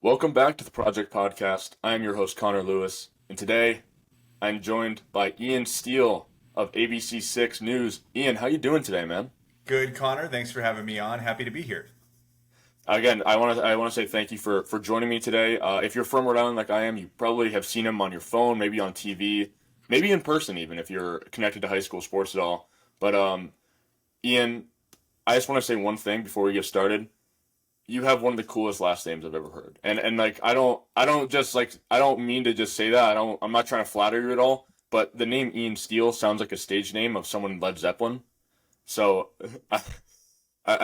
Welcome back to the Project Podcast. I am your host, Connor Lewis, and today I'm joined by Ian Steele of ABC6 News. Ian, how you doing today, man? Good, Connor. Thanks for having me on. Happy to be here. Again, I want to say thank you for joining me today. If you're from Rhode Island like I am, you probably have seen him on your phone, maybe on TV, maybe in person even if you're connected to high school sports at all. But Ian, I just want to say one thing before we get started. You have one of the coolest last names I've ever heard. And like I don't mean to just say that. I'm not trying to flatter you at all, but the name Ian Steele sounds like a stage name of someone in Led Zeppelin. So I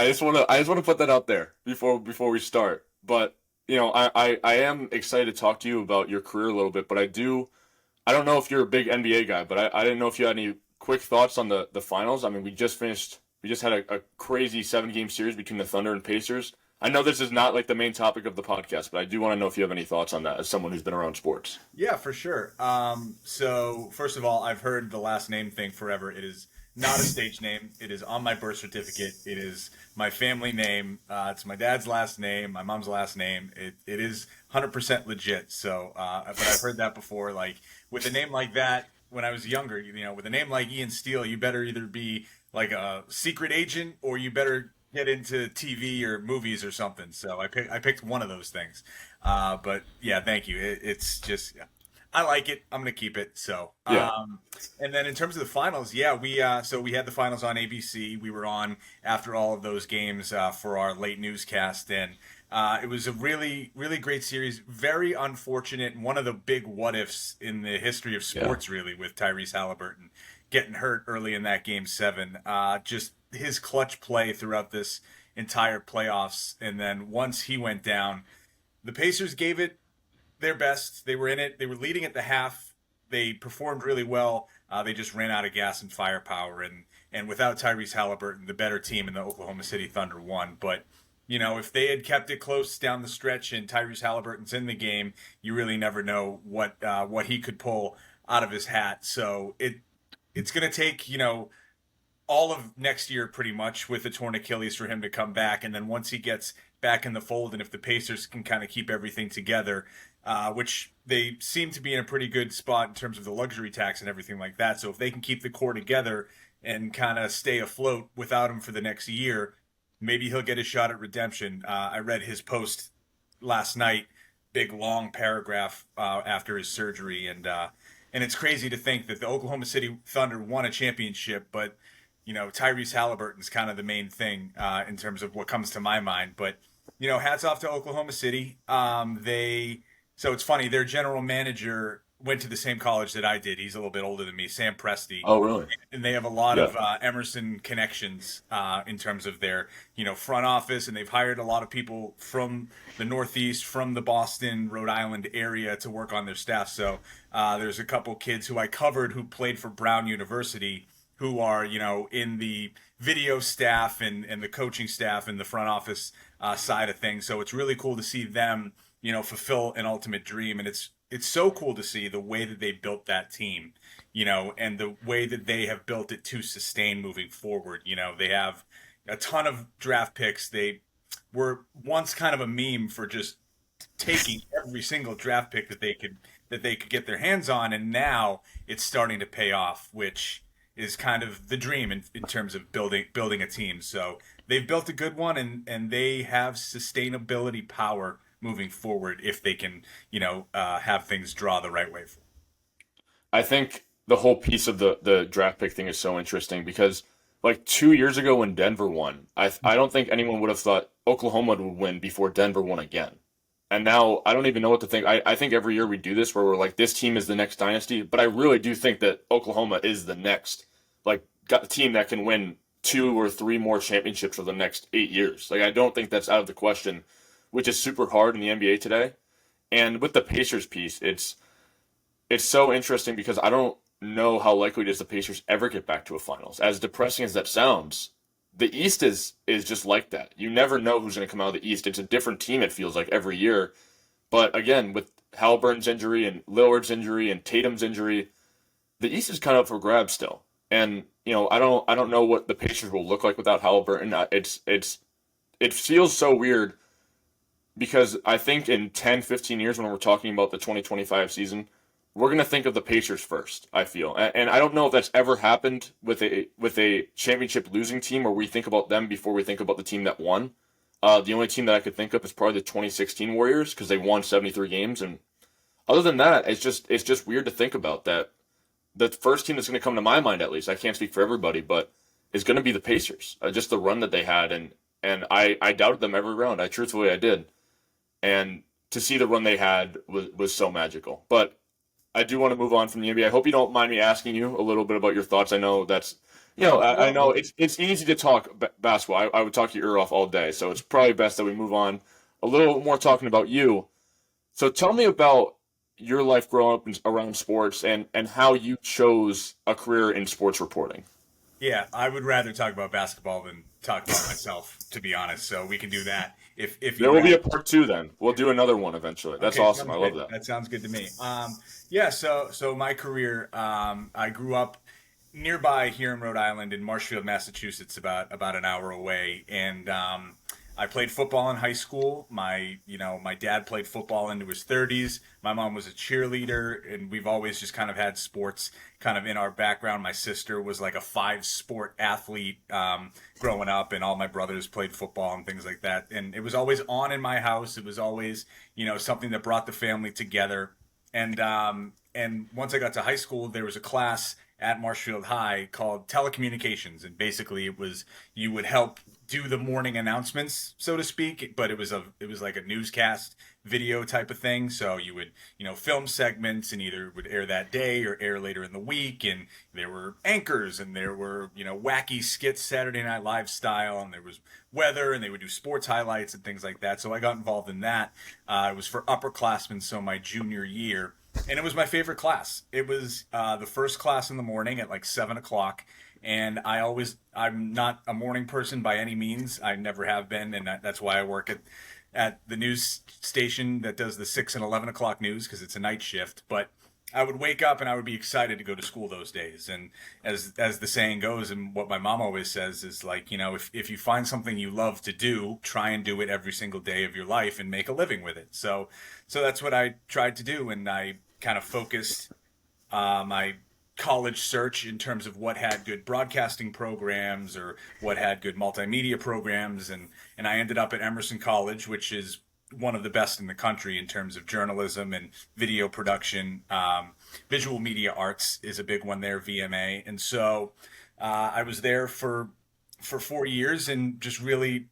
just want to put that out there before we start. But I am excited to talk to you about your career a little bit, but I don't know if you're a big NBA guy, but I didn't know if you had any quick thoughts on the finals. I mean, we just had a crazy 7 game series between the Thunder and Pacers. I know this is not like the main topic of the podcast, but I do want to know if you have any thoughts on that as someone who's been around sports. Yeah, for sure. So first of all, I've heard the last name thing forever. It is not a stage name. It is on my birth certificate. It is my family name. It's my dad's last name, my mom's last name. It is 100% legit. So, but I've heard that before. Like with a name like that, when I was younger, with a name like Ian Steele, you better either be like a secret agent or you better get into TV or movies or something. So I picked one of those things. But yeah, thank you. It's just yeah, I like it. I'm gonna keep it. So Yeah. and then in terms of the finals, yeah, we had the finals on ABC. We were on after all of those games for our late newscast, and it was a really great series. Very unfortunate, and one of the big what ifs in the history of Yeah. sports, really, with Tyrese Halliburton getting hurt early in that game seven. Just his clutch play throughout this entire playoffs, and then once he went down, the Pacers gave it their best. They were in it. They were leading at the half. They performed really well. They just ran out of gas and firepower, and without Tyrese Halliburton, the better team in the Oklahoma City Thunder won. But if they had kept it close down the stretch and Tyrese Halliburton's in the game, you really never know what he could pull out of his hat. So it's going to take all of next year pretty much with the torn Achilles for him to come back. And then once he gets back in the fold, and if the Pacers can kind of keep everything together, which they seem to be in a pretty good spot in terms of the luxury tax and everything like that. So if they can keep the core together and kind of stay afloat without him for the next year, maybe he'll get a shot at redemption. I read his post last night, big long paragraph after his surgery, and it's crazy to think that the Oklahoma City Thunder won a championship, but Tyrese Halliburton's kind of the main thing in terms of what comes to my mind. But hats off to Oklahoma City. So it's funny. Their general manager went to the same college that I did. He's a little bit older than me, Sam Presti, Oh, really? and they have a lot Yeah. of Emerson connections in terms of their front office, and they've hired a lot of people from the Northeast, from the Boston, Rhode Island area to work on their staff. So there's a couple kids who I covered who played for Brown University who are in the video staff and the coaching staff and the front office side of things. So it's really cool to see them fulfill an ultimate dream, and it's so cool to see the way that they built that team, and the way that they have built it to sustain moving forward. They have a ton of draft picks. They were once kind of a meme for just taking every single draft pick that they could get their hands on, and now it's starting to pay off, which is kind of the dream in terms of building a team. So they've built a good one, and they have sustainability power moving forward if they can have things draw the right way for them. I think the whole piece of the draft pick thing is so interesting because like 2 years ago when Denver won, I don't think anyone would have thought Oklahoma would win before Denver won again. And now I don't even know what to think. I think every year we do this where we're like, this team is the next dynasty, but I really do think that Oklahoma is the next like got a team that can win 2 or 3 more championships for the next 8 years. Like I don't think that's out of the question, which is super hard in the NBA today. And with the Pacers piece, it's so interesting because I don't know how likely it is the Pacers ever get back to a finals. As depressing as that sounds, the East is just like that. You never know who's going to come out of the East. It's a different team. It feels like every year. But again, with Halliburton's injury and Lillard's injury and Tatum's injury, the East is kind of up for grabs still. And I don't know what the Pacers will look like without Halliburton. It feels so weird because I think in 10, 15 years when we're talking about the 2025 season, we're going to think of the Pacers first, I feel. And I don't know if that's ever happened with a championship losing team where we think about them before we think about the team that won. The only team that I could think of is probably the 2016 Warriors because they won 73 games. And other than that, it's just weird to think about that. The first team that's going to come to my mind, at least, I can't speak for everybody, but is going to be the Pacers. Just the run that they had, and I doubted them every round. I did, and to see the run they had was so magical. But I do want to move on from the NBA. I hope you don't mind me asking you a little bit about your thoughts. I know that's I know it's easy to talk basketball. I would talk your ear off all day, so it's probably best that we move on a little more talking about you. So tell me about your life growing up around sports and how you chose a career in sports reporting. Yeah, I would rather talk about basketball than talk about myself, to be honest. So we can do that if There you will be want. a part two then. We'll do another one eventually. That's Okay, awesome. sounds I love good. that. That sounds good to me. Yeah, so my career, I grew up nearby here in Rhode Island in Marshfield, Massachusetts, about an hour away, and I played football in high school. My dad played football into his 30s. My mom was a cheerleader, and we've always just kind of had sports kind of in our background. My sister was like a five-sport athlete growing up, and all my brothers played football and things like that. And it was always on in my house. It was always, something that brought the family together. And once I got to high school, there was a class at Marshfield High called telecommunications, and basically it was you would help do the morning announcements, so to speak, but it was like a newscast video type of thing. So you would film segments and either would air that day or air later in the week, and there were anchors and there were wacky skits, Saturday Night Live style, and there was weather, and they would do sports highlights and things like that. So I got involved in that. It was for upperclassmen, so my junior year. And it was my favorite class. It was the first class in the morning at like 7 o'clock. And I'm not a morning person by any means. I never have been. And that's why I work at the news station that does the 6 and 11 o'clock news because it's a night shift. But I would wake up and I would be excited to go to school those days. And as the saying goes, and what my mom always says is like, if you find something you love to do, try and do it every single day of your life and make a living with it. So that's what I tried to do. And I kind of focused my college search in terms of what had good broadcasting programs or what had good multimedia programs, and I ended up at Emerson College, which is one of the best in the country in terms of journalism and video production. Visual media arts is a big one there, VMA, and so I was there for 4 years and just really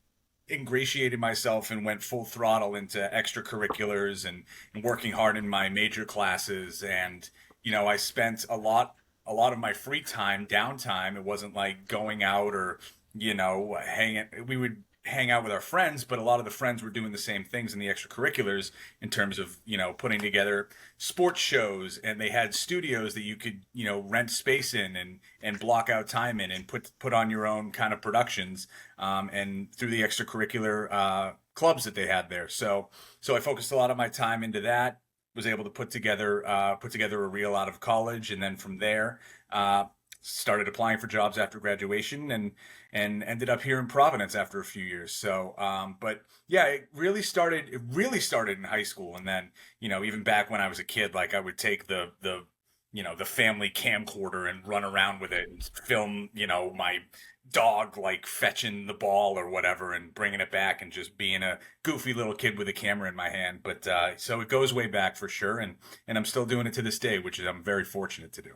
ingratiated myself and went full throttle into extracurriculars and working hard in my major classes. And I spent a lot of my free time downtime. It wasn't like going out or hanging. We would hang out with our friends, but a lot of the friends were doing the same things in the extracurriculars in terms of putting together sports shows, and they had studios that you could rent space in and block out time in and put on your own kind of productions, and through the extracurricular clubs that they had there. So I focused a lot of my time into that. Was able to put together a reel out of college, and then from there started applying for jobs after graduation, and ended up here in Providence after a few years. So, but yeah, it really started in high school, and then even back when I was a kid, like I would take the family camcorder and run around with it and film my dog like fetching the ball or whatever and bringing it back and just being a goofy little kid with a camera in my hand. But so it goes way back for sure, and I'm still doing it to this day, which is I'm very fortunate to do.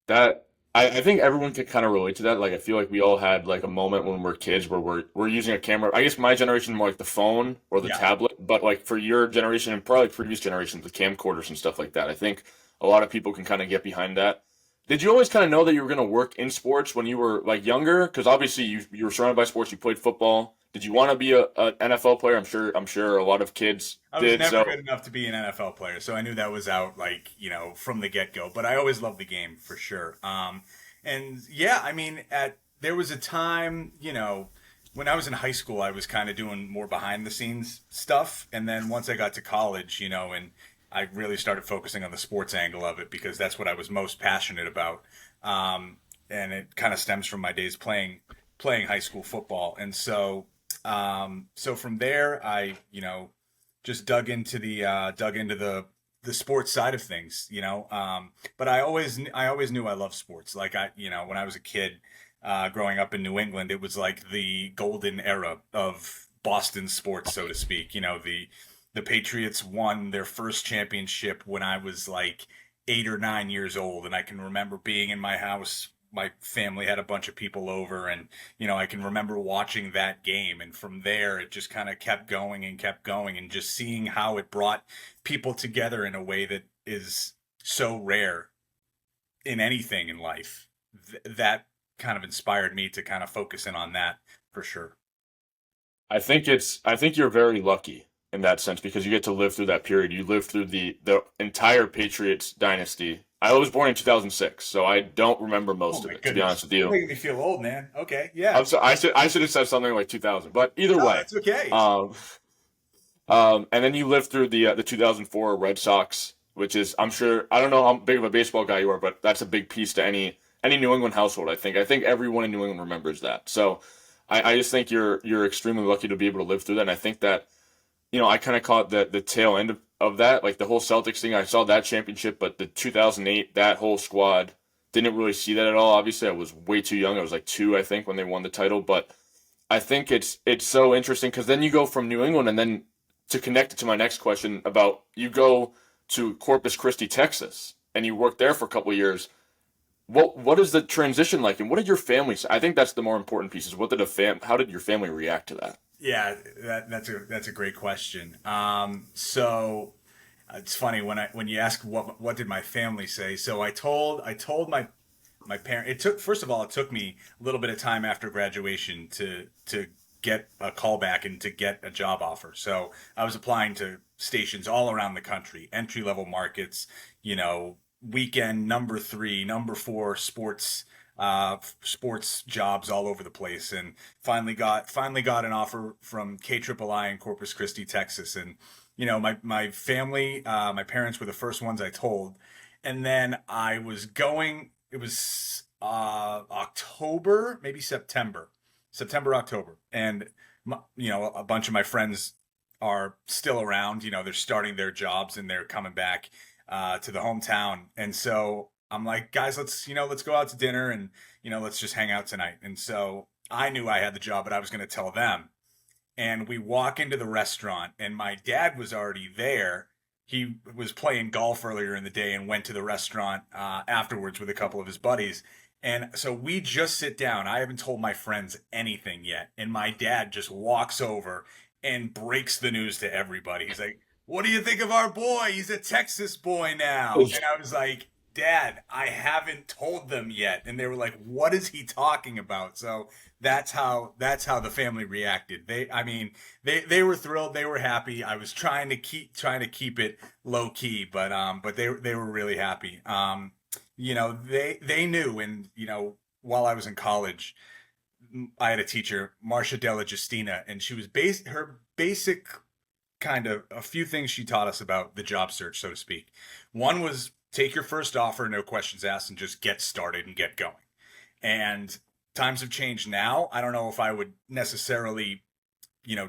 That I think everyone can kind of relate to that. Like I feel like we all had like a moment when we're kids where we're using a camera. I guess my generation more like the phone or the Yeah. tablet, but like for your generation and probably previous generations, the camcorders and stuff like that. I think a lot of people can kind of get behind that. Did you always kind of know that you were going to work in sports when you were like younger? Because obviously you were surrounded by sports. You played football. Did you want to be an NFL player? I'm sure a lot of kids I was did. never So good enough to be an NFL player, so I knew that was out like from the get go. But I always loved the game for sure. And yeah, I mean, there was a time when I was in high school, I was kind of doing more behind the scenes stuff, and then once I got to college, and I really started focusing on the sports angle of it because that's what I was most passionate about. And it kind of stems from my days playing high school football, and so So from there, I, just dug into the sports side of things, but I always knew I loved sports. Like when I was a kid, growing up in New England, it was like the golden era of Boston sports, so to speak. The Patriots won their first championship when I was like 8 or 9 years old, and I can remember being in my house. My family had a bunch of people over, and I can remember watching that game, and from there it just kind of kept going, and just seeing how it brought people together in a way that is so rare in anything in life. That kind of inspired me to kind of focus in on that for sure. I think you're very lucky in that sense because you get to live through that period. You live through the entire Patriots dynasty. I was born in 2006, so I don't remember Oh most of my it, to be honest goodness, with you're you. making me feel old, man. Okay, yeah. I should have said something like 2000, but either No, way. that's okay. Um, and then you lived through the 2004 Red Sox, which is I'm sure I don't know how big of a baseball guy you are, but that's a big piece to any New England household. I think everyone in New England remembers that. So I just think you're extremely lucky to be able to live through that. And I think that I kind of caught the tail end of that, like the whole Celtics thing. I saw that championship, but the 2008 that whole squad didn't really see that at all. Obviously, I was way too young. I was like two, I think, when they won the title, but. I think it's so interesting because then you go from New England and then to connect it to my next question about you go to Corpus Christi, Texas, and you work there for a couple of years. What is the transition like, and what did your family say? I think that's the more important piece. Is what did how did your family react to that? Yeah, that's a great question. So it's funny when you ask what did my family say. So I told my parent. It took first of all, it took me a little bit of time after graduation to get a call back and to get a job offer. So I was applying to stations all around the country, entry level markets, weekend number three, number four sports jobs all over the place, and finally got an offer from KIII in Corpus Christi, Texas. And my family, my parents were the first ones I told, and then I was going. It was October, maybe September, October, and a bunch of my friends are still around. They're starting their jobs and they're coming back to the hometown, and so I'm like, guys, let's go out to dinner and let's just hang out tonight. And so I knew I had the job, but I was going to tell them. And we walk into the restaurant, and my dad was already there. He was playing golf earlier in the day and went to the restaurant afterwards with a couple of his buddies. And so we just sit down. I haven't told my friends anything yet. And my dad just walks over and breaks the news to everybody. He's like, "What do you think of our boy? He's a Texas boy now." And I was like, "Dad, I haven't told them yet." And they were like, "What is he talking about?" So that's how the family reacted. I mean, they were thrilled, they were happy. I was trying to keep it low key, but they were really happy. They knew, and while I was in college, I had a teacher, Marcia Della Justina, and she was her basic kind of a few things she taught us about the job search, so to speak. One was take your first offer, no questions asked, and just get started and get going. And times have changed now. I don't know if I would necessarily,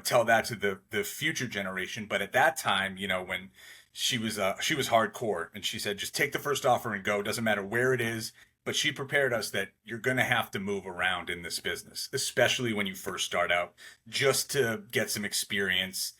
tell that to the future generation, but at that time, when she was hardcore, and she said just take the first offer and go. Doesn't matter where it is. But she prepared us that you're going to have to move around in this business, especially when you first start out, just to get some experience.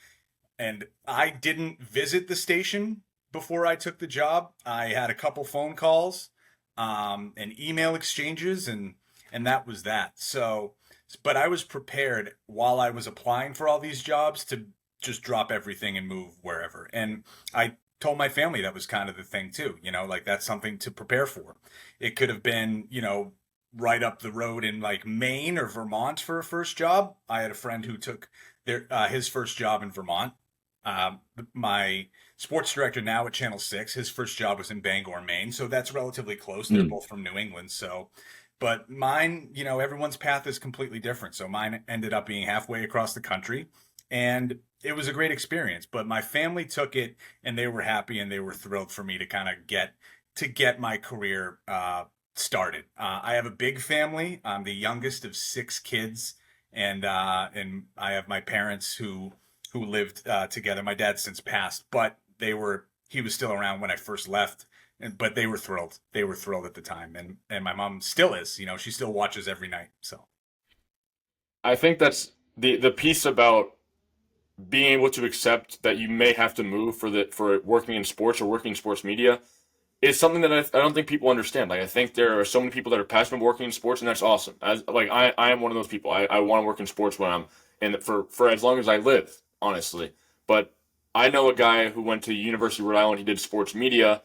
And I didn't visit the station before I took the job. I had a couple phone calls, and email exchanges, and that was that. So, but I was prepared while I was applying for all these jobs to just drop everything and move wherever. And I told my family that was kind of the thing too. Like that's something to prepare for. It could have been, right up the road in like Maine or Vermont for a first job. I had a friend who took his first job in Vermont. My sports director now at Channel 6, his first job was in Bangor, Maine. So that's relatively close. They're Mm. both from New England. So, but mine, everyone's path is completely different. So mine ended up being halfway across the country, and it was a great experience. But my family took it, and they were happy, and they were thrilled for me to kind of get my career started. I have a big family. I'm the youngest of six kids, and I have my parents who lived together. My dad's since passed, but he was still around when I first left. But they were thrilled. They were thrilled at the time, and my mom still is. She still watches every night. So I think that's the piece about being able to accept that you may have to move for working in sports or working in sports media is something that I don't think people understand. Like I think there are so many people that are passionate about working in sports, and that's awesome. I am one of those people. I want to work in sports when I'm in for as long as I live, honestly. But I know a guy who went to University of Rhode Island. He did sports media,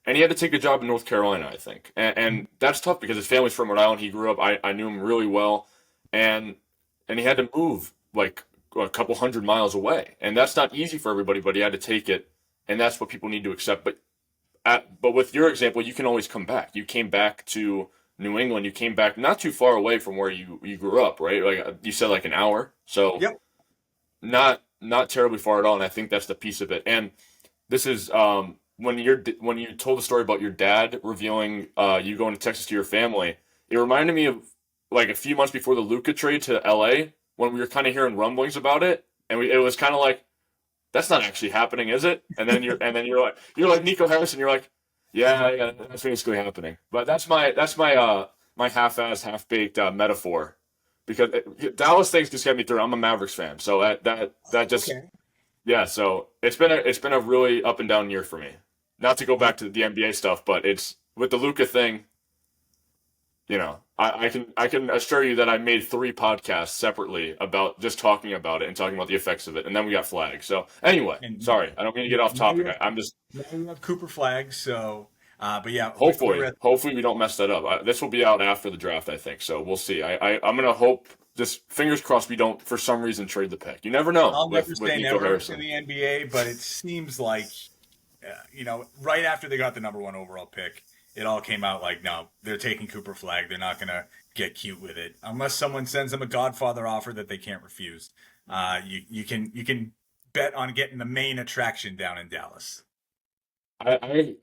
and he had to take a job in North Carolina, I think, and that's tough because his family's from Rhode Island. He grew up. I knew him really well, and he had to move like a couple hundred miles away, and that's not easy for everybody. But he had to take it, and that's what people need to accept. But with your example, you can always come back. You came back to New England. You came back not too far away from where you grew up, right? Like you said, like an hour. So yep. not terribly far at all. And I think that's the piece of it. And this is when you told the story about your dad revealing you going to Texas to your family. It reminded me of like a few months before the Luka trade to LA when we were kind of hearing rumblings about it, and it was kind of like that's not actually happening, is it? You're like Nico Harrison. You're like, yeah, that's basically happening. But that's my half-assed, half-baked metaphor because Dallas things just get me through. I'm a Mavericks fan, so that just Okay. yeah. So it's been a really up and down year for me. Not to go back to the NBA stuff, but it's with the Luca thing. I can assure you that I made 3 podcasts separately about just talking about it and talking about the effects of it, and then we got flagged. So anyway, And sorry, I don't mean to get off now you topic. have I'm just now you have Cooper Flag. So, but yeah, we're hopefully at hopefully we don't mess that up. This will be out after the draft, I think. So we'll see. I'm gonna hope. Just fingers crossed we don't for some reason trade the pick. You never know I'll never with say Nico never in Harrison. the NBA, but it seems like, right after they got the number one overall pick, it all came out like, no, they're taking Cooper Flag. They're not going to get cute with it unless someone sends them a Godfather offer that they can't refuse. You can bet on getting the main attraction down in Dallas. I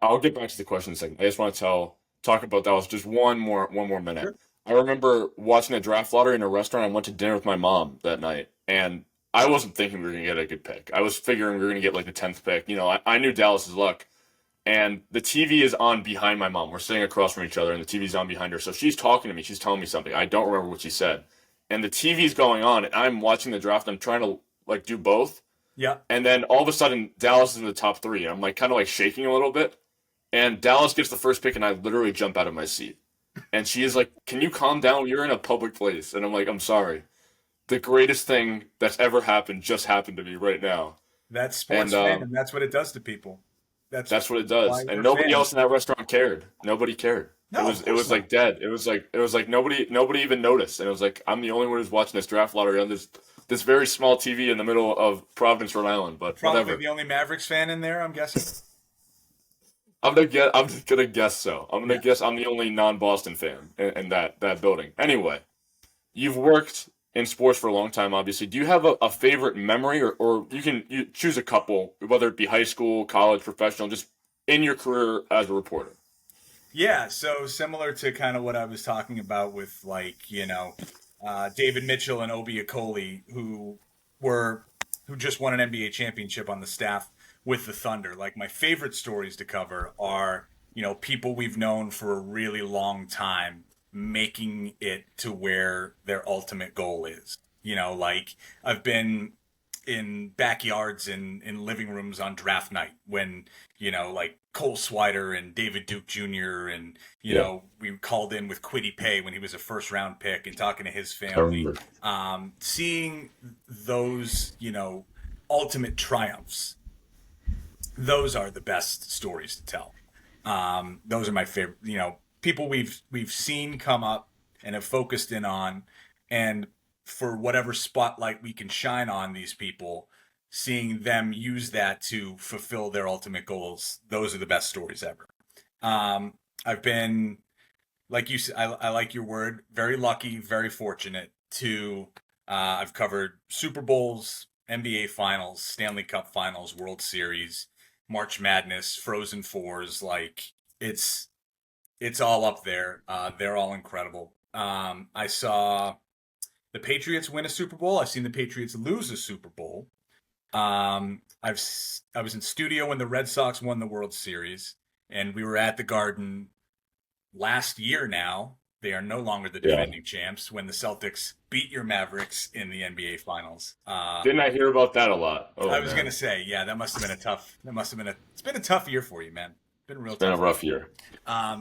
I'll get back to the question in a second. I just want to talk about Dallas just one more minute. Sure. I remember watching the draft lottery in a restaurant. I went to dinner with my mom that night, and I wasn't thinking we were gonna get a good pick. I was figuring we were gonna get like the 10th pick. I knew Dallas's luck, and the TV is on behind my mom. We're sitting across from each other, and the TV's on behind her. So she's talking to me. She's telling me something. I don't remember what she said, and the TV's going on, and I'm watching the draft. I'm trying to like do both. Yeah. And then all of a sudden, Dallas is in the top three. And I'm like kind of like shaking a little bit. And Dallas gets the first pick, and I literally jump out of my seat. And she is like, "Can you calm down? You're in a public place." And I'm like, "I'm sorry. The greatest thing that's ever happened just happened to me right now." That's And sports fandom. That's what it does to people. That's that's what it does. why And we're nobody fans. else in that restaurant cared. Nobody cared. It No, of was it course was like not. dead. It was like nobody even noticed. And it was like I'm the only one who's watching this draft lottery on this very small TV in the middle of Providence, Rhode Island. But Probably whatever. the only Mavericks fan in there, I'm guessing. I'm just gonna guess so. I'm gonna Yeah. guess I'm the only non-Boston fan in that building. Anyway, you've worked in sports for a long time, obviously. Do you have a favorite memory, or you choose a couple, whether it be high school, college, professional, just in your career as a reporter? Yeah, so similar to kind of what I was talking about with like, David Mitchell and Obi Akoli, were who just won an NBA championship on the staff with the Thunder. Like my favorite stories to cover are, people we've known for a really long time making it to where their ultimate goal is. Like I've been in backyards and in living rooms on draft night when like Cole Swider and David Duke Jr. and Yeah, we called in with Quiddy Pay when he was a first round pick and talking to his I family, remember. seeing those ultimate triumphs. Those are the best stories to tell. Those are my favorite. People we've seen come up and have focused in on, and for whatever spotlight we can shine on these people, seeing them use that to fulfill their ultimate goals. Those are the best stories ever. I've been, like you said, I like your word, very lucky, very fortunate to. I've covered Super Bowls, NBA Finals, Stanley Cup Finals, World Series, March Madness, Frozen Fours. Like it's it's all up there. They're all incredible. I saw the Patriots win a Super Bowl. I've seen the Patriots lose a Super Bowl. I was in studio when the Red Sox won the World Series, and we were at the Garden last year. Now they are no longer the Yeah. defending champs when the Celtics beat your Mavericks in the NBA Finals. Didn't I hear about that a lot? I Oh was man, gonna say, yeah, that must have been a tough. That must have been a. It's been a tough year for you, man. Been a real it's been a tough. rough year.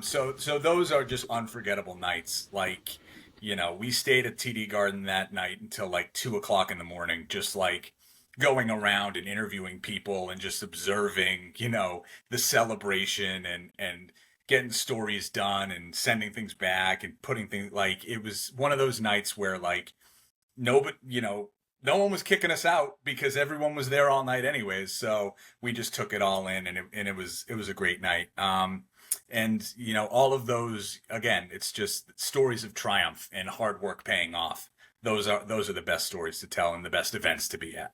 So those are just unforgettable nights. Like, we stayed at TD Garden that night until like 2 o'clock in the morning, just like going around and interviewing people and just observing, the celebration and getting stories done and sending things back and putting things like it was one of those nights where like nobody, no one was kicking us out because everyone was there all night anyways. So we just took it all in, and it was a great night. And all of those again, it's just stories of triumph and hard work paying off. Those are the best stories to tell and the best events to be at.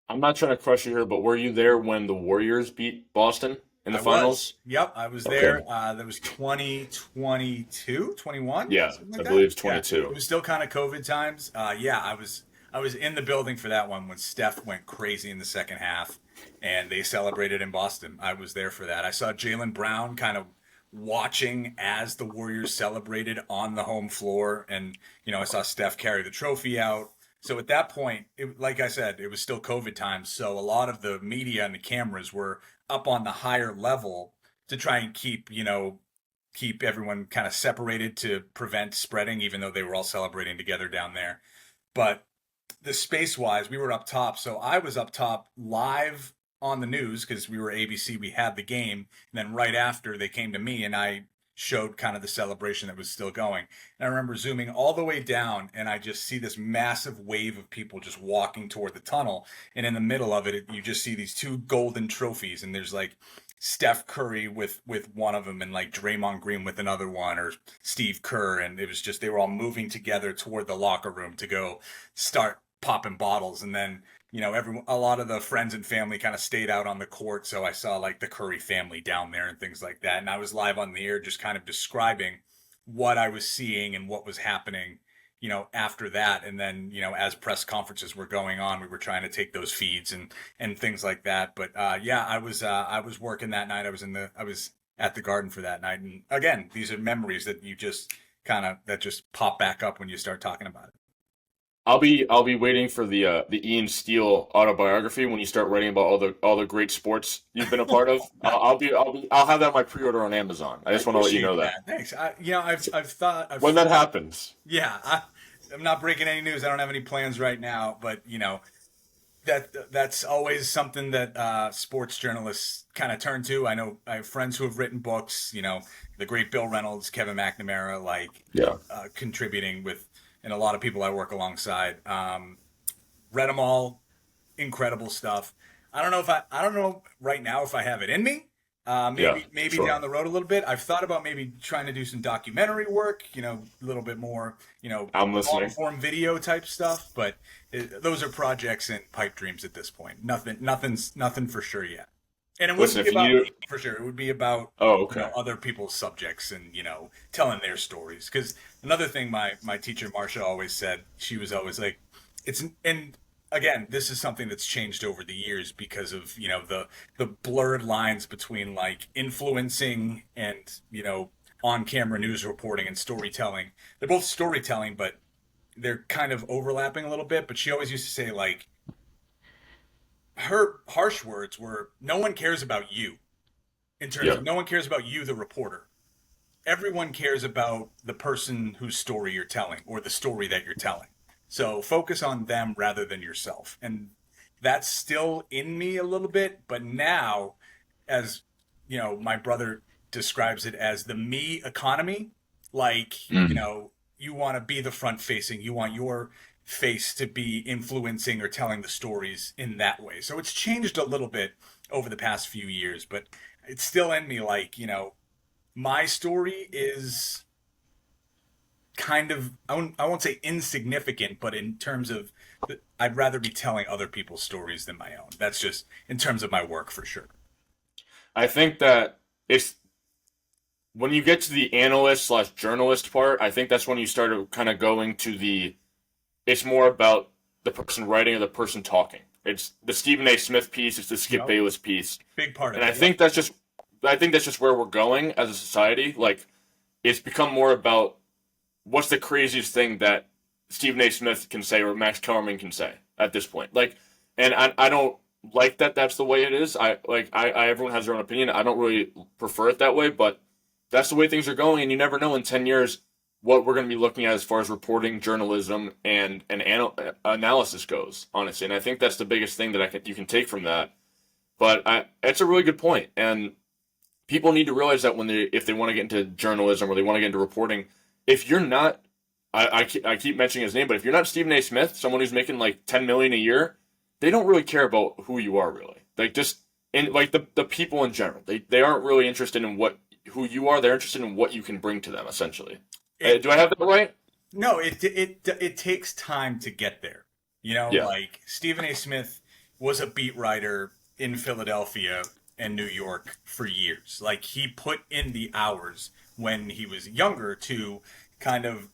I'm not trying to crush you here, but were you there when the Warriors beat Boston in the I was. finals? Yep, I was Okay. there. That was 2022, 21, Yeah, something I like that. believe it's Yeah, it 22. was still kind of COVID times. Yeah, I was in the building for that one when Steph went crazy in the second half, and they celebrated in Boston. I was there for that. I saw Jaylen Brown kind of watching as the Warriors celebrated on the home floor, and I saw Steph carry the trophy out. So at that point, like I said, it was still COVID times. So a lot of the media and the cameras were up on the higher level to try and keep everyone kind of separated to prevent spreading, even though they were all celebrating together down there. But the space wise, we were up top. So I was up top live on the news because we were ABC. We had the game. And then right after, they came to me and I showed kind of the celebration that was still going. And I remember zooming all the way down, and I just see this massive wave of people just walking toward the tunnel. And in the middle of it, you just see these two golden trophies, and there's like Steph Curry with one of them, and like Draymond Green with another one, or Steve Kerr, and it was just they were all moving together toward the locker room to go start popping bottles. And then a lot of the friends and family kind of stayed out on the court, so I saw like the Curry family down there and things like that. And I was live on the air just kind of describing what I was seeing and what was happening after that. And then as press conferences were going on, we were trying to take those feeds and things like that. But yeah, I was working that night. I was at the Garden for that night. And again, these are memories that you just that just pop back up when you start talking about it. I'll be waiting for the Ian Steele autobiography when you start writing about all the great sports you've been a part of. I'll have that in my pre-order on Amazon. I I just want to let you appreciate know that that. Thanks. I've thought when that happens. yeah, I'm not breaking any news. I don't have any plans right now, but that's always something that sports journalists kind of turn to. I know I have friends who have written books. The great Bill Reynolds, Kevin McNamara, like Yeah. contributing with, and a lot of people I work alongside. Read them all, incredible stuff. I don't know right now if I have it in me. Yeah. Maybe Sure. down the road a little bit. I've thought about maybe trying to do some documentary work. A little bit more. I'm Long listening. form video type stuff. But those are projects and pipe dreams at this point. Nothing for sure yet. And it wouldn't Listen, be if you about need. me for sure. It would be about Oh, okay. other people's subjects and telling their stories. Because another thing my teacher Marsha always said, she was always like, it's and again, this is something that's changed over the years because of the blurred lines between like influencing and on camera news reporting and storytelling. They're both storytelling, but they're kind of overlapping a little bit. But she always used to say like her harsh words were, no one cares about you, in terms Yeah. of no one cares about you, the reporter. Everyone cares about the person whose story you're telling or the story that you're telling. So focus on them rather than yourself. And that's still in me a little bit, but now, as my brother describes it as the me economy, like, Mm. you want to be the front facing, you want your face to be influencing or telling the stories in that way. So it's changed a little bit over the past few years, but it's still in me like, my story is kind of I won't say insignificant, but in terms of I'd rather be telling other people's stories than my own. That's just in terms of my work for sure. I think that it's when you get to the analyst slash journalist part. I think that's when you start kind of going to the it's more about the person writing or the person talking. It's the Stephen A. Smith piece, it's the Skip Yep. Bayless piece. Big part of And it. Yep. I think that's just where we're going as a society. Like it's become more about what's the craziest thing that Stephen A. Smith can say or Max Kellerman can say at this point. Like, and I don't like that. That's the way it is. I everyone has their own opinion. I don't really prefer it that way, but that's the way things are going. And you never know in 10 years what we're going to be looking at as far as reporting, journalism, and analysis goes. Honestly, and I think that's the biggest thing that you can take from that. But it's a really good point, and people need to realize that if they want to get into journalism or they want to get into reporting, if you're not, I keep mentioning his name, but if you're not Stephen A. Smith, someone who's making like 10 million a year, they don't really care about who you are really. Like just in like the people in general, they aren't really interested in who you are. They're interested in what you can bring to them. Essentially, It, do I have that right? no, it takes time to get there. Yeah. Like Stephen A. Smith was a beat writer in Philadelphia and New York for years. Like he put in the hours when he was younger to kind of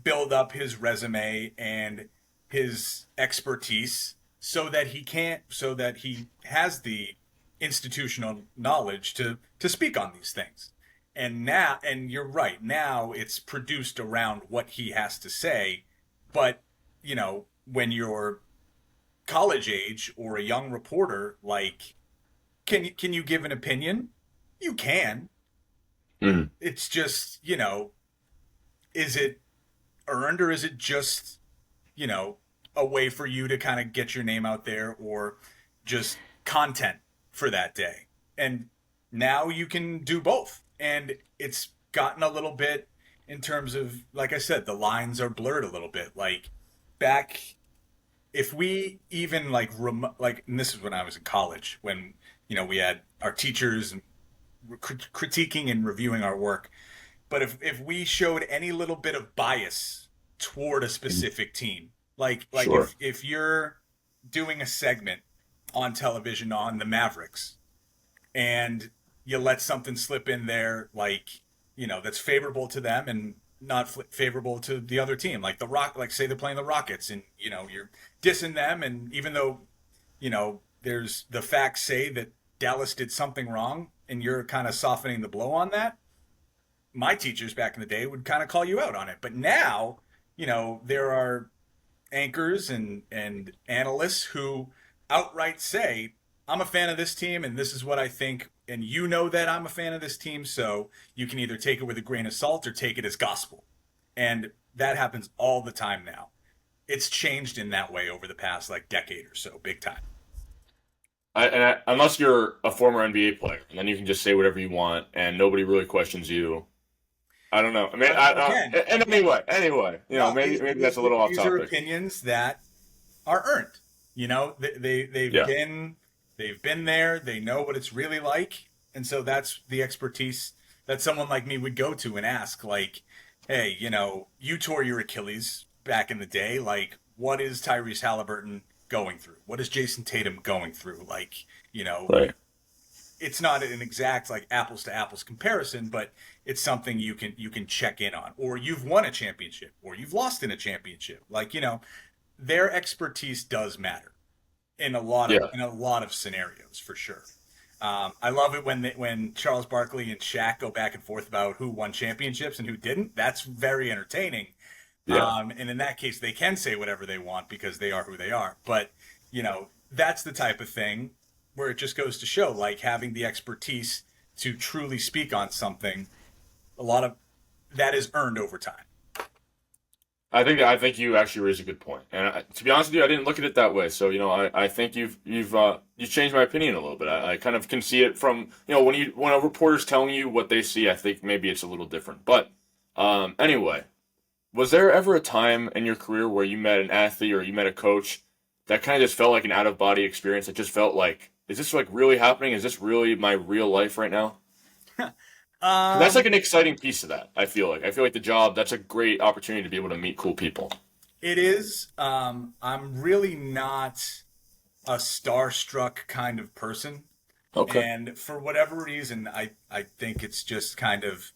build up his resume and his expertise so that he has the institutional knowledge to speak on these things. And you're right, now it's produced around what he has to say, but when you're college age or a young reporter, like can you give an opinion? You can. Mhm. It's just, is it earned, or is it just, you know, a way for you to kind of get your name out there, or just content for that day? And now you can do both. And it's gotten a little bit, in terms of, like I said, the lines are blurred a little bit. Like back, if we even and this is when I was in college, when, we had our teachers critiquing and reviewing our work. But if we showed any little bit of bias toward a specific team, like Sure. if you're doing a segment on television on the Mavericks, and you let something slip in there, like, that's favorable to them and not favorable to the other team, like like say they're playing the Rockets, and you're dissing them, and even though there's the facts say that Dallas did something wrong, and you're kind of softening the blow on that, my teachers back in the day would kind of call you out on it. But now, there are anchors and analysts who outright say, I'm a fan of this team and this is what I think, and that I'm a fan of this team, so you can either take it with a grain of salt or take it as gospel. And that happens all the time now. It's changed in that way over the past like decade or so, big time. Unless you're a former NBA player, and then you can just say whatever you want, and nobody really questions you. I don't know. I mean, Again, and anyway, no, maybe that's a little off these are topic. opinions that are earned. They've Yeah, been there. They know what it's really like, and so that's the expertise that someone like me would go to and ask, like, "Hey, you tore your Achilles back in the day. Like, what is Tyrese Halliburton going through? What is Jason Tatum going through? Like, right. it's not an exact like apples to apples comparison, but it's something you can check in on. Or you've won a championship, or you've lost in a championship. Like, their expertise does matter in Yeah, a lot of scenarios, for sure. I love it when Charles Barkley and Shaq go back and forth about who won championships and who didn't. That's very entertaining. yeah. And in that case, they can say whatever they want because they are who they are. But that's the type of thing where it just goes to show, like, having the expertise to truly speak on something. A lot of that is earned over time. I think you actually raised a good point, and to be honest with you, I didn't look at it that way. So I think you've changed my opinion a little bit. I kind of can see it from when a reporter's telling you what they see. I think maybe it's a little different. But anyway, was there ever a time in your career where you met an athlete or you met a coach that kind of just felt like an out of body experience? That just felt like, is this like really happening? Is this really my real life right now? 'Cause that's like Um, an exciting piece of that. I feel like the job, that's a great opportunity to be able to meet cool people. it is. I'm really not a starstruck kind of person. Okay. And for whatever reason, I think it's just kind of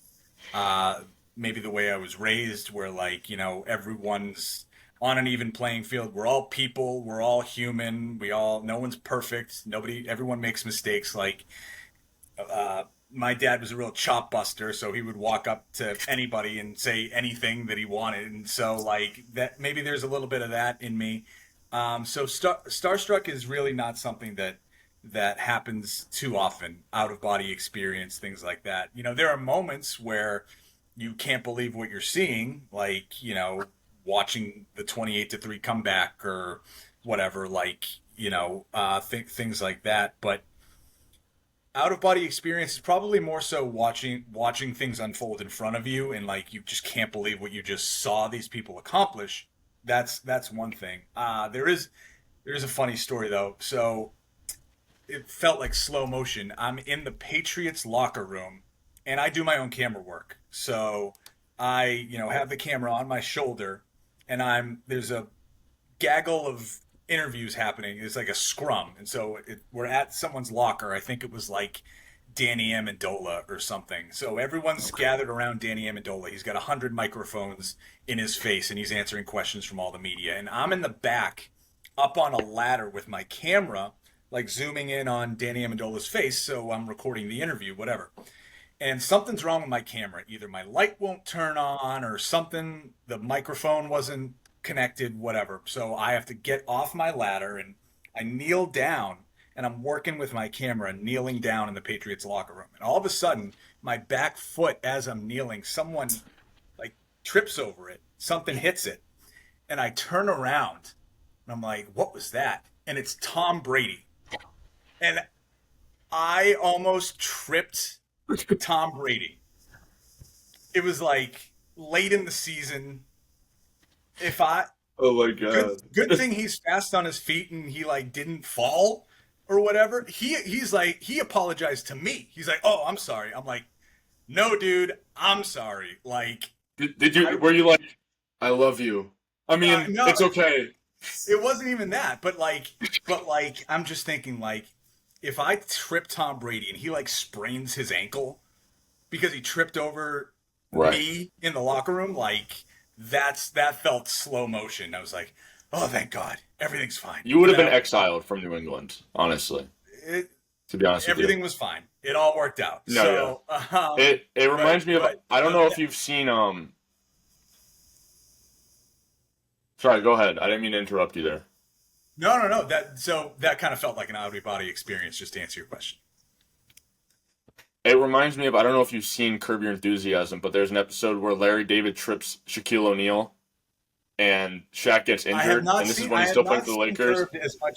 maybe the way I was raised, where, like, everyone's on an even playing field. We're all people. We're all human. No one's perfect. Everyone makes mistakes. Like, my dad was a real chop buster, so he would walk up to anybody and say anything that he wanted. And so, like, that, maybe there's a little bit of that in me. So starstruck is really not something that happens too often. Out of body experience, things like that. There are moments where you can't believe what you're seeing, like, watching the 28-3 comeback or whatever, like, things like that. But out of body experience is probably more so watching things unfold in front of you, and like, you just can't believe what you just saw these people accomplish. That's one thing. There is a funny story though. So it felt like slow motion. I'm in the Patriots locker room, and I do my own camera work. So I, have the camera on my shoulder, and there's a gaggle of interviews happening. It's like a scrum, and so we're at someone's locker. I think it was like Danny Amendola or something. So everyone's gathered around Danny Amendola. He's got 100 microphones in his face, and he's answering questions from all the media. And I'm in the back, up on a ladder with my camera, like zooming in on Danny Amendola's face. So I'm recording the interview, whatever. And something's wrong with my camera. Either my light won't turn on or something, the microphone wasn't connected, whatever. So I have to get off my ladder, and I kneel down, and I'm working with my camera, kneeling down in the Patriots locker room. And all of a sudden, my back foot, as I'm kneeling, someone like trips over it. Something hits it. And I turn around, and I'm like, what was that? And it's Tom Brady. And I almost tripped Tom Brady. It was like late in the season. Oh my God. Good thing he's fast on his feet and he like didn't fall or whatever. He's like, he apologized to me. He's like, oh, I'm sorry. I'm like, no, dude, I'm sorry. Like, Were you like, I love you? I mean, no, it's okay. it wasn't even that. But like, I'm just thinking, like, if I trip Tom Brady and he like sprains his ankle because he tripped over Right. me in the locker room, like, that felt slow motion. I was like, oh, thank God, everything's fine. You would have been exiled from New England, honestly, It, to be honest with you. everything was fine. It all worked out. No, So, It reminds me of, I don't know if that, you've seen sorry, go ahead. I didn't mean to interrupt you there. no. That kind of felt like an out of body experience. Just to answer your question. It reminds me of, I don't know if you've seen Curb Your Enthusiasm, but there's an episode where Larry David trips Shaquille O'Neal and Shaq gets I have injured, not and this is seen. when I he's have still playing not for the seen Lakers. Curved as much.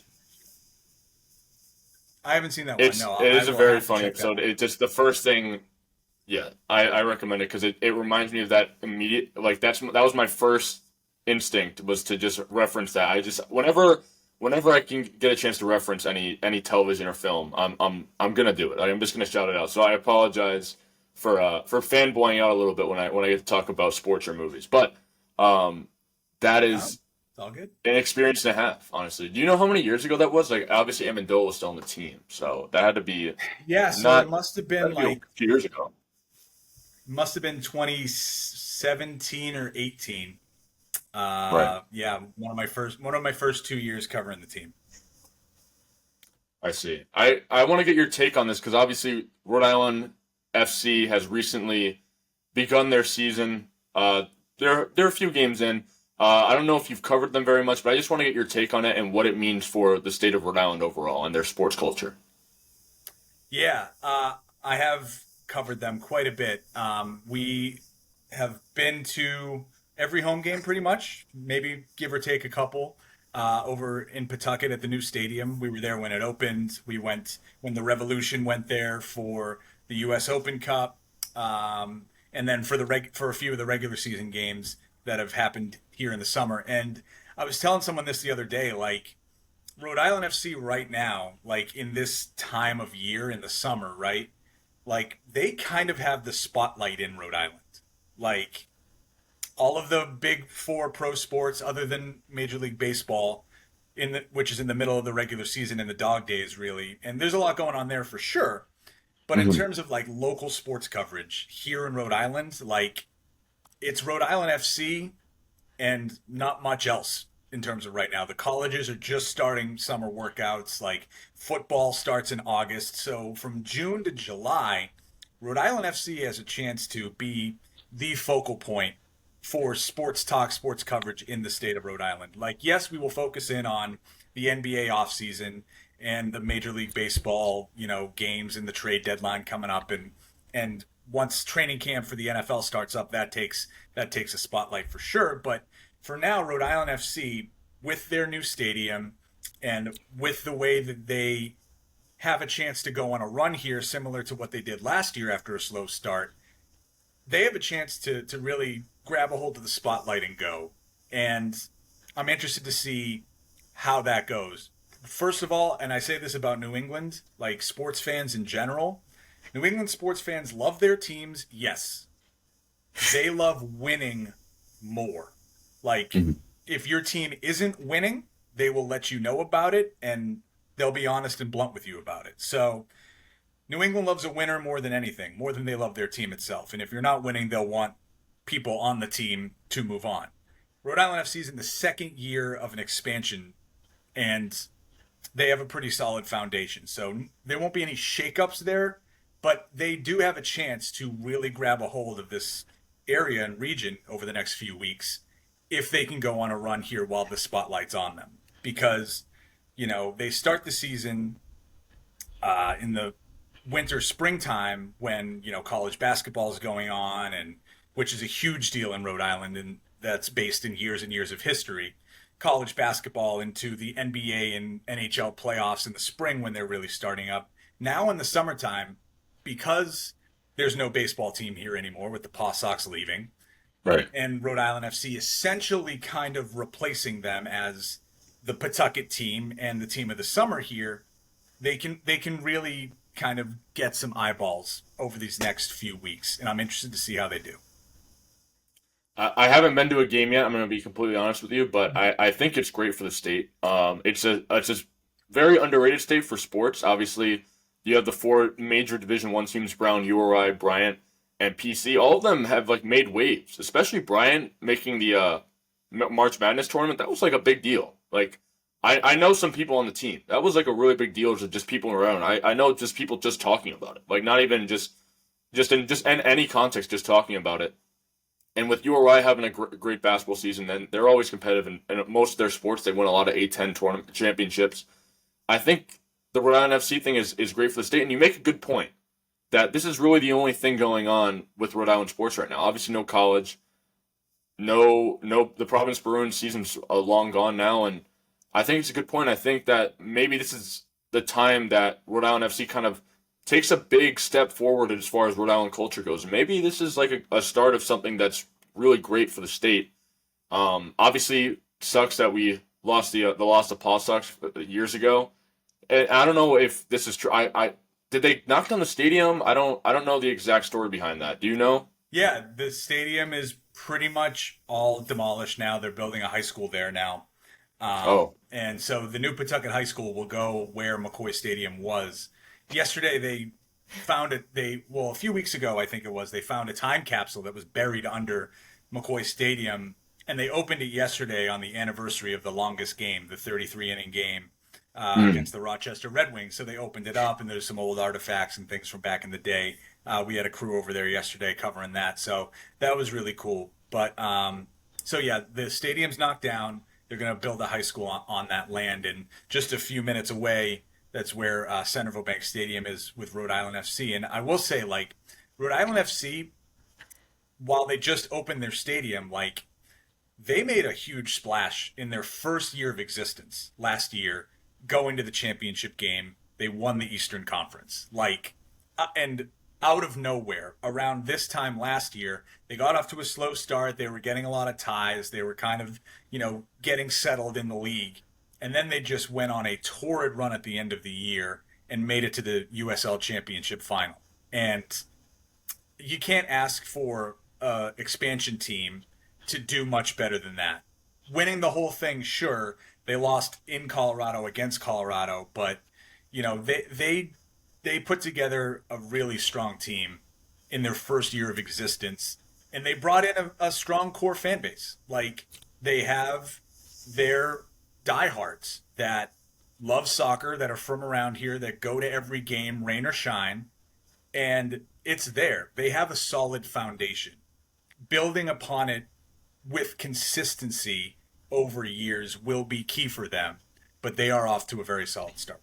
I haven't seen that one. No, It I is a will very have to funny check that episode. one. It just, the first thing, yeah, I recommend it because it reminds me of that immediate, like that was my first instinct, was to just reference that. I just, whenever I can get a chance to reference any television or film, I'm gonna do it. I'm just gonna shout it out. So I apologize for fanboying out a little bit when I get to talk about sports or movies. But that No, is it's all good. an experience and a half, honestly. Do you know how many years ago that was? Like, obviously Amendola was still on the team, so that had to be Yeah. So it not must have that been had to be a like few years ago. 2017 or 18. Right. Yeah, one of my first 2 years covering the team. I see. I want to get your take on this because obviously Rhode Island FC has recently begun their season. They're a few games in. I don't know if you've covered them very much, but I just want to get your take on it and what it means for the state of Rhode Island overall and their sports culture. Yeah, I have covered them quite a bit. We have been to every home game pretty much, maybe give or take a couple. Over in Pawtucket at the new stadium, we were there when it opened. We went when the Revolution went there for the U.S. Open Cup, and then for a few of the regular season games that have happened here in the summer. And I was telling someone this the other day, like, Rhode Island FC right now, like in this time of year in the summer, right? Like, they kind of have the spotlight in Rhode Island. Like, all of the big four pro sports, other than Major League Baseball, which is in the middle of the regular season in the dog days, really. And there's a lot going on there for sure. But in Hmm. terms of like local sports coverage here in Rhode Island, like, it's Rhode Island FC and not much else in terms of right now. The colleges are just starting summer workouts. Like football starts in August. So from June to July, Rhode Island FC has a chance to be the focal point for sports talk, sports coverage in the state of Rhode Island. Like, yes, we will focus in on the NBA offseason and the Major League Baseball, games and the trade deadline coming up, and once training camp for the NFL starts up, that takes a spotlight for sure. But for now, Rhode Island FC, with their new stadium and with the way that they have a chance to go on a run here, similar to what they did last year after a slow start, they have a chance to really grab a hold of the spotlight and go. And I'm interested to see how that goes. First of all, and I say this about New England, like sports fans in general, New England sports fans love their teams, yes. They love winning more. Like, if your team isn't winning, they will let you know about it and they'll be honest and blunt with you about it. So, New England loves a winner more than anything, more than they love their team itself. And if you're not winning, they'll want people on the team to move on. Rhode Island FC is in the second year of an expansion, and they have a pretty solid foundation. So there won't be any shakeups there, but they do have a chance to really grab a hold of this area and region over the next few weeks if they can go on a run here while the spotlight's on them. Because, they start the season in the winter, springtime when, college basketball is going on, and which is a huge deal in Rhode Island, and that's based in years and years of history. College basketball into the NBA and NHL playoffs in the spring when they're really starting up. Now in the summertime, because there's no baseball team here anymore with the Paw Sox leaving, Right. and Rhode Island FC essentially kind of replacing them as the Pawtucket team and the team of the summer here, they can really kind of get some eyeballs over these next few weeks, and I'm interested to see how they do. I haven't been to a game yet. I'm going to be completely honest with you, but I think it's great for the state. It's a very underrated state for sports. Obviously, you have the four major Division One teams: Brown, URI, Bryant, and PC. All of them have like made waves. Especially Bryant making the March Madness tournament. That was like a big deal. Like I know some people on the team. That was like a really big deal to just people around. I know just people just talking about it. Like not even just in any context, just talking about it. And with URI having a great basketball season, then they're always competitive. In most of their sports, they win a lot of A10 tournament championships. I think the Rhode Island FC thing is great for the state. And you make a good point that this is really the only thing going on with Rhode Island sports right now. Obviously, no college, no, the Providence Bruins season's long gone now. And I think it's a good point. I think that maybe this is the time that Rhode Island FC kind of takes a big step forward as far as Rhode Island culture goes. Maybe this is like a start of something that's really great for the state. Obviously, sucks that we lost the loss of Paw Sox years ago. And I don't know if this is true. I did they knock down the stadium? I don't know the exact story behind that. Do you know? Yeah, the stadium is pretty much all demolished now. They're building a high school there now. Oh, And so the new Pawtucket High School will go where McCoy Stadium was. Yesterday they found it. A few weeks ago I think it was, they found a time capsule that was buried under McCoy Stadium, and they opened it yesterday on the anniversary of the longest game, the 33 inning game against the Rochester Red Wings. So they opened it up, and there's some old artifacts and things from back in the day. We had a crew over there yesterday covering that, so that was really cool. But so yeah, the stadium's knocked down. They're going to build a high school on that land, and just a few minutes away, that's where Centerville Bank Stadium is with Rhode Island FC. And I will say, like, Rhode Island FC, while they just opened their stadium, like, they made a huge splash in their first year of existence last year, going to the championship game. They won the Eastern Conference. Like, and out of nowhere, around this time last year, they got off to a slow start. They were getting a lot of ties. They were kind of, getting settled in the league. And then they just went on a torrid run at the end of the year and made it to the USL Championship final. And you can't ask for an expansion team to do much better than that. Winning the whole thing, sure, they lost in Colorado against Colorado, but they put together a really strong team in their first year of existence, and they brought in a strong core fan base. Like they have their diehards that love soccer, that are from around here, that go to every game, rain or shine, and it's there. They have a solid foundation. Building upon it with consistency over years will be key for them, but they are off to a very solid start.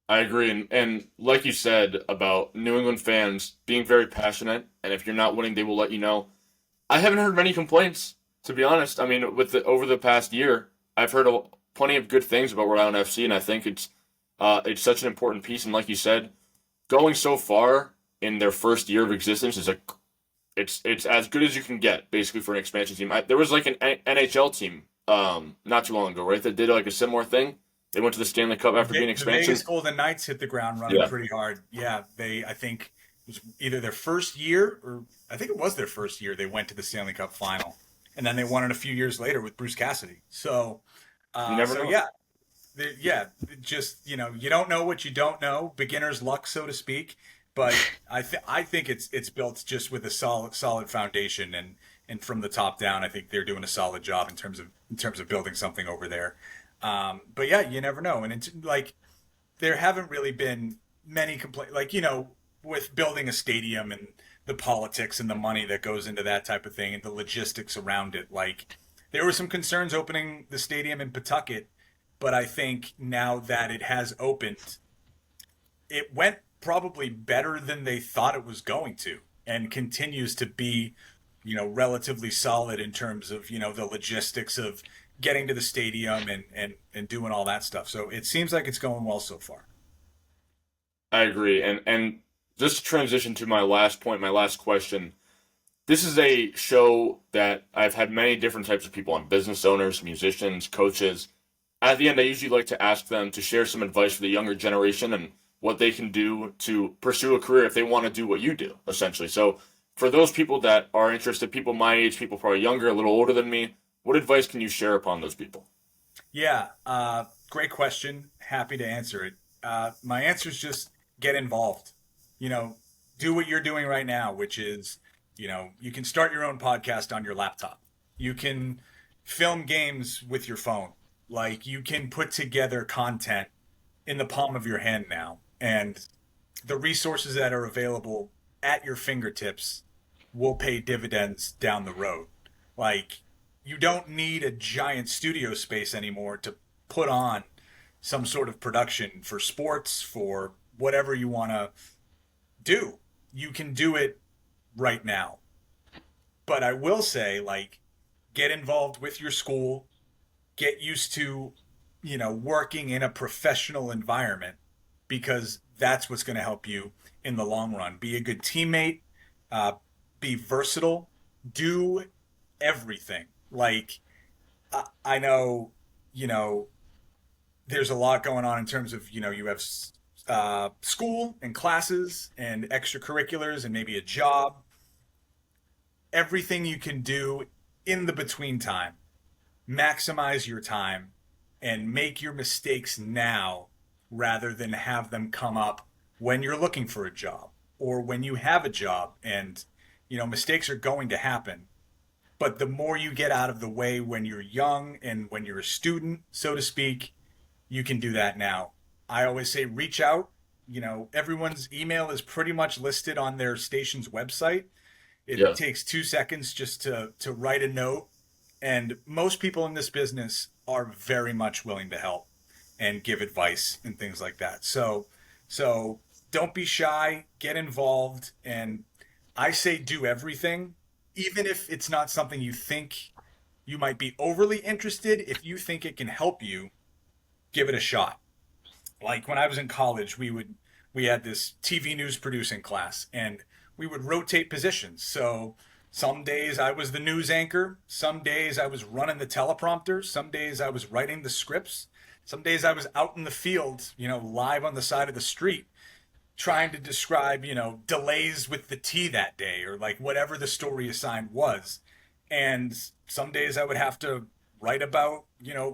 I agree, and like you said about New England fans being very passionate, and if you're not winning, they will let you know. I haven't heard many complaints, to be honest. I mean, over the past year, I've heard plenty of good things about Rhode Island FC, and I think it's such an important piece. And like you said, going so far in their first year of existence is it's as good as you can get, basically, for an expansion team. There was like an NHL team not too long ago, right, that did like a similar thing. They went to the Stanley Cup after being The expansion. Vegas Golden Knights hit the ground running Yeah. pretty hard. Yeah, I think it was either their first year, or I think it was their first year, they went to the Stanley Cup final. And then they won it a few years later with Bruce Cassidy. So, You never know. yeah, yeah, just, you don't know what you don't know, beginner's luck, so to speak. But I think it's built just with a solid foundation, and from the top down, I think they're doing a solid job in terms of building something over there. But yeah, you never know, and it's like there haven't really been many complaints, like with building a stadium and the politics and the money that goes into that type of thing and the logistics around it. Like there were some concerns opening the stadium in Pawtucket, but I think now that it has opened, it went probably better than they thought it was going to, and continues to be, relatively solid in terms of, the logistics of getting to the stadium and doing all that stuff. So it seems like it's going well so far. I agree. And just to transition to my last point, my last question. This is a show that I've had many different types of people on, business owners, musicians, coaches. At the end, I usually like to ask them to share some advice for the younger generation and what they can do to pursue a career if they want to do what you do, essentially. So for those people that are interested, people my age, people probably younger, a little older than me, what advice can you share upon those people? Yeah, great question. Happy to answer it. My answer is just get involved. Do what you're doing right now, which is, you can start your own podcast on your laptop. You can film games with your phone. Like you can put together content in the palm of your hand now. And the resources that are available at your fingertips will pay dividends down the road. Like you don't need a giant studio space anymore to put on some sort of production for sports, for whatever you want to do. You can do it right now. But I will say, like, get involved with your school, get used to, working in a professional environment, because that's what's going to help you in the long run. Be a good teammate, be versatile, do everything. Like, I know, there's a lot going on in terms of, you have school and classes and extracurriculars and maybe a job. Everything you can do in the between time, maximize your time and make your mistakes now rather than have them come up when you're looking for a job or when you have a job. And, mistakes are going to happen. But the more you get out of the way when you're young and when you're a student, so to speak, you can do that now. I always say reach out. Everyone's email is pretty much listed on their station's website. It Yeah. takes 2 seconds just to write a note. And most people in this business are very much willing to help and give advice and things like that. So don't be shy, get involved. And I say do everything, even if it's not something you think you might be overly interested. If you think it can help you, give it a shot. Like when I was in college, we had this TV news producing class, and we would rotate positions. So some days I was the news anchor, some days I was running the teleprompter, some days I was writing the scripts, some days I was out in the field, live on the side of the street, trying to describe, delays with the tea that day, or like whatever the story assigned was. And some days I would have to write about,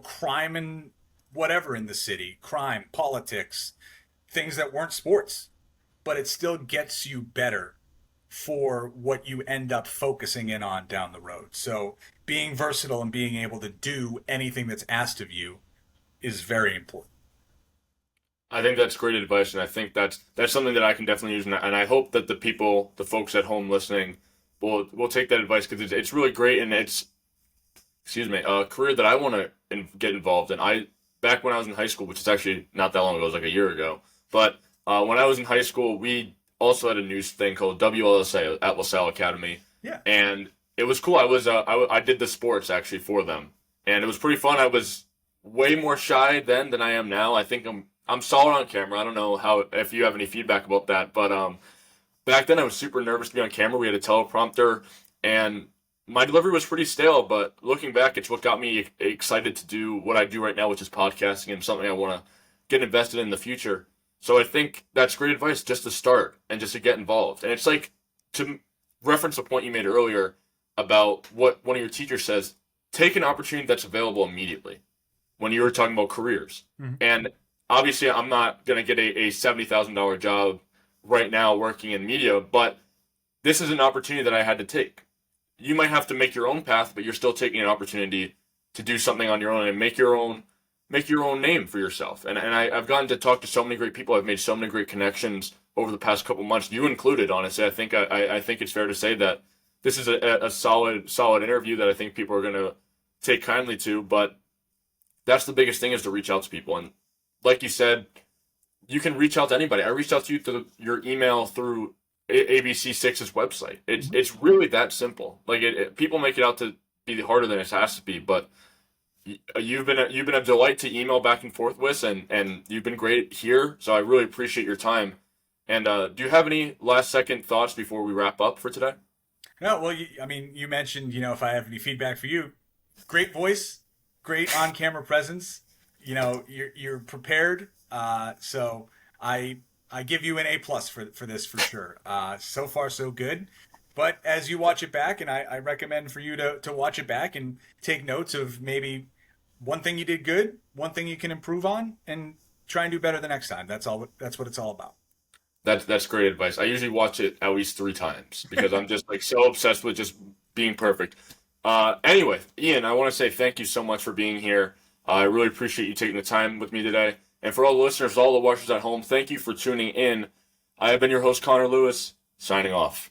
crime and whatever in the city, crime, politics, things that weren't sports. But it still gets you better for what you end up focusing in on down the road. So being versatile and being able to do anything that's asked of you is very important. I think that's great advice, and I think that's something that I can definitely use, and I hope that the folks at home listening, will take that advice because it's really great, and it's, excuse me, a career that I want to get involved in. Back when I was in high school, which is actually not that long ago, it was like a year ago, but when I was in high school, we also had a news thing called WLSA at LaSalle Academy, Yeah. and it was cool. I did the sports actually for them, and it was pretty fun. I was way more shy then than I am now. I think I'm solid on camera. I don't know if you have any feedback about that, but back then I was super nervous to be on camera. We had a teleprompter, and my delivery was pretty stale. But looking back, it's what got me excited to do what I do right now, which is podcasting, and something I want to get invested in the future. So I think that's great advice, just to start and just to get involved. And it's like, to reference the point you made earlier about what one of your teachers says, take an opportunity that's available immediately when you were talking about careers. Mm-hmm. And obviously, I'm not going to get a $70,000 job right now working in media, but this is an opportunity that I had to take. You might have to make your own path, but you're still taking an opportunity to do something on your own and make your own name for yourself. And I've gotten to talk to so many great people. I've made so many great connections over the past couple months, you included, honestly. I think it's fair to say that this is a solid interview that I think people are going to take kindly to, but that's the biggest thing, is to reach out to people. And like you said, you can reach out to anybody. I reached out to you through your email through ABC6's website. It's really that simple. Like people make it out to be harder than it has to be, but you've been a delight to email back and forth with, and you've been great here. So I really appreciate your time. And do you have any last second thoughts before we wrap up for today? No, well, you mentioned, if I have any feedback for you, great voice, great on-camera presence. You're prepared. So I give you an A+ for this for sure. So far so good. But as you watch it back, and I recommend for you to watch it back and take notes of maybe one thing you did good, one thing you can improve on, and try and do better the next time. That's all. That's what it's all about. That's great advice. I usually watch it at least 3 times because I'm just like so obsessed with just being perfect. Anyway, Ian, I want to say thank you so much for being here. I really appreciate you taking the time with me today. And for all the listeners, all the watchers at home, thank you for tuning in. I have been your host, Connor Lewis, signing off.